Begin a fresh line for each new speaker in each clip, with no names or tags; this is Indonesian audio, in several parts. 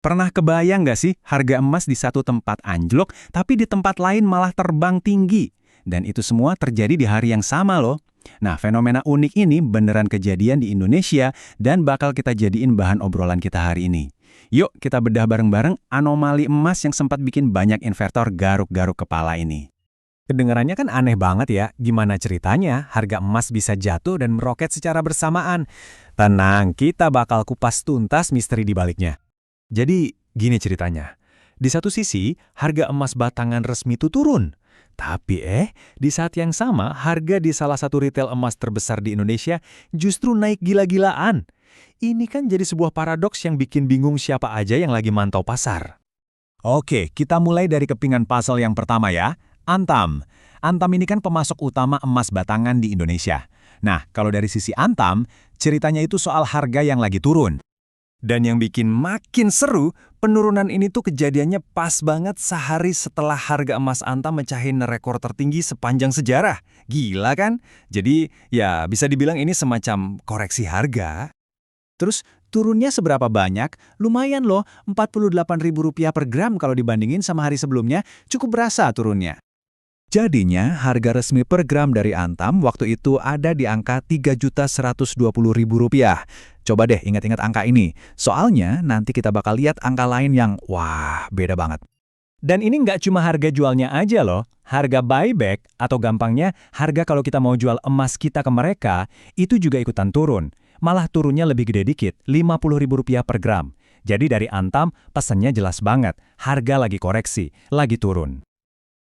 Pernah kebayang nggak sih harga emas di satu tempat anjlok, tapi di tempat lain malah terbang tinggi? Dan itu semua terjadi di hari yang sama loh. Nah, fenomena unik ini beneran kejadian di Indonesia dan bakal kita jadiin bahan obrolan kita hari ini. Yuk kita bedah bareng-bareng anomali emas yang sempat bikin banyak investor garuk-garuk kepala ini.
Kedengarannya kan aneh banget ya, gimana ceritanya harga emas bisa jatuh dan meroket secara bersamaan. Tenang, kita bakal kupas tuntas misteri di baliknya. Jadi, gini ceritanya. Di satu sisi, harga emas batangan resmi itu turun. Tapi di saat yang sama, harga di salah satu retail emas terbesar di Indonesia justru naik gila-gilaan. Ini kan jadi sebuah paradoks yang bikin bingung siapa aja yang lagi mantau pasar.
Oke, kita mulai dari kepingan puzzle yang pertama ya. Antam. Antam ini kan pemasok utama emas batangan di Indonesia. Nah, kalau dari sisi Antam, ceritanya itu soal harga yang lagi turun. Dan yang bikin makin seru, penurunan ini tuh kejadiannya pas banget sehari setelah harga emas Antam mencahin rekor tertinggi sepanjang sejarah. Gila kan? Jadi ya bisa dibilang ini semacam koreksi harga. Terus turunnya seberapa banyak? Lumayan loh, Rp48.000 per gram kalau dibandingin sama hari sebelumnya, cukup berasa turunnya. Jadinya, harga resmi per gram dari Antam waktu itu ada di angka Rp3.120.000. Coba deh ingat-ingat angka ini. Soalnya nanti kita bakal lihat angka lain yang, wah, beda banget.
Dan ini nggak cuma harga jualnya aja loh. Harga buyback atau gampangnya harga kalau kita mau jual emas kita ke mereka, itu juga ikutan turun. Malah turunnya lebih gede dikit, Rp50.000 per gram. Jadi dari Antam, pesannya jelas banget. Harga lagi koreksi, lagi turun.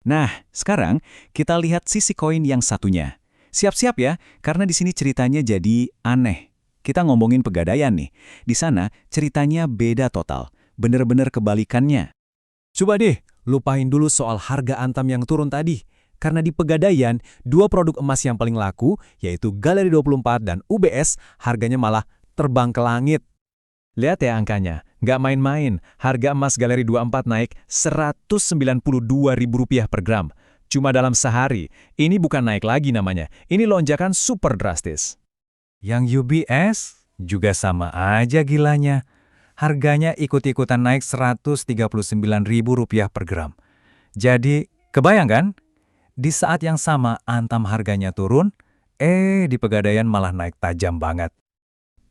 Nah, sekarang kita lihat sisi koin yang satunya. Siap-siap ya, karena di sini ceritanya jadi aneh. Kita ngomongin Pegadaian nih. Di sana ceritanya beda total, bener-bener kebalikannya.
Coba deh, lupain dulu soal harga Antam yang turun tadi. Karena di Pegadaian, dua produk emas yang paling laku, yaitu Galeri 24 dan UBS, harganya malah terbang ke langit. Lihat ya angkanya, nggak main-main. Harga emas Galeri 24 naik Rp192.000 per gram. Cuma dalam sehari. Ini bukan naik lagi namanya. Ini lonjakan super drastis. Yang UBS juga sama aja gilanya. Harganya ikut-ikutan naik Rp139.000 per gram. Jadi, kebayang kan? Di saat yang sama Antam harganya turun, di Pegadaian malah naik tajam banget.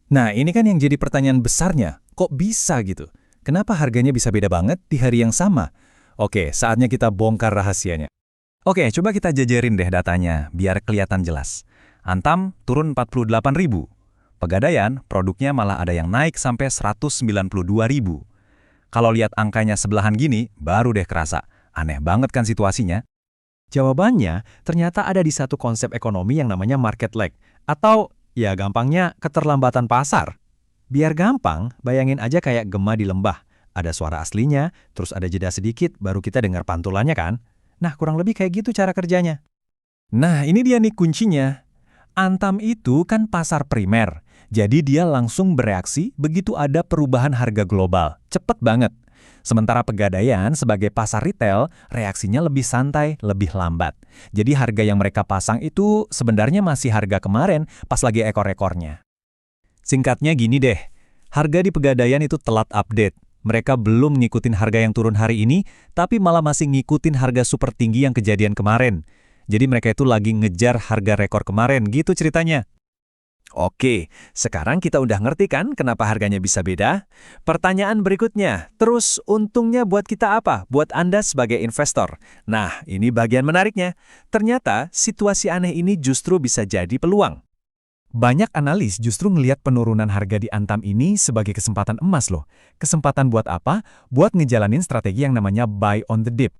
Nah, ini kan yang jadi pertanyaan besarnya. Kok bisa gitu? Kenapa harganya bisa beda banget di hari yang sama? Oke, saatnya kita bongkar rahasianya. Oke, coba kita jajarin deh datanya, biar kelihatan jelas. Antam turun 48.000. Pegadaian, produknya malah ada yang naik sampai 192.000. Kalau lihat angkanya sebelahan gini, baru deh kerasa. Aneh banget kan situasinya?
Jawabannya ternyata ada di satu konsep ekonomi yang namanya market lag, atau ya gampangnya keterlambatan pasar. Biar gampang, bayangin aja kayak gema di lembah. Ada suara aslinya, terus ada jeda sedikit, baru kita dengar pantulannya kan? Nah, kurang lebih kayak gitu cara kerjanya.
Nah, ini dia nih kuncinya. Antam itu kan pasar primer, jadi dia langsung bereaksi begitu ada perubahan harga global. Cepet banget. Sementara Pegadaian sebagai pasar retail, reaksinya lebih santai, lebih lambat. Jadi harga yang mereka pasang itu sebenarnya masih harga kemarin pas lagi ekor-ekornya. Singkatnya gini deh, harga di Pegadaian itu telat update. Mereka belum ngikutin harga yang turun hari ini, tapi malah masih ngikutin harga super tinggi yang kejadian kemarin. Jadi mereka itu lagi ngejar harga rekor kemarin, gitu ceritanya. Oke, sekarang kita udah ngerti kan kenapa harganya bisa beda? Pertanyaan berikutnya, terus untungnya buat kita apa? Buat Anda sebagai investor. Nah, ini bagian menariknya. Ternyata situasi aneh ini justru bisa jadi peluang. Banyak analis justru ngelihat penurunan harga di Antam ini sebagai kesempatan emas loh. Kesempatan buat apa? Buat ngejalanin strategi yang namanya buy on the dip.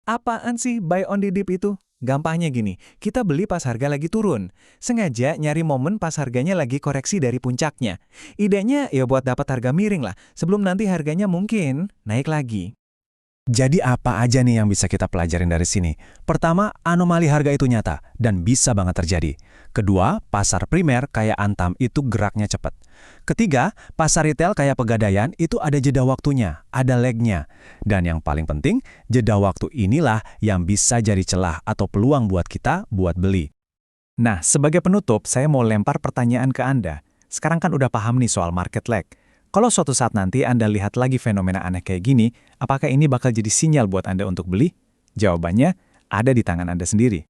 Apaan sih buy on the dip itu? Gampangnya gini, kita beli pas harga lagi turun. Sengaja nyari momen pas harganya lagi koreksi dari puncaknya. Idenya ya buat dapat harga miring lah, sebelum nanti harganya mungkin naik lagi. Jadi apa aja nih yang bisa kita pelajarin dari sini? Pertama, anomali harga itu nyata dan bisa banget terjadi. Kedua, pasar primer kayak Antam itu geraknya cepat. Ketiga, pasar retail kayak Pegadaian itu ada jeda waktunya, ada lag-nya. Dan yang paling penting, jeda waktu inilah yang bisa jadi celah atau peluang buat kita buat beli. Nah, sebagai penutup, saya mau lempar pertanyaan ke Anda. Sekarang kan udah paham nih soal market lag. Kalau suatu saat nanti Anda lihat lagi fenomena aneh kayak gini, apakah ini bakal jadi sinyal buat Anda untuk beli? Jawabannya ada di tangan Anda sendiri.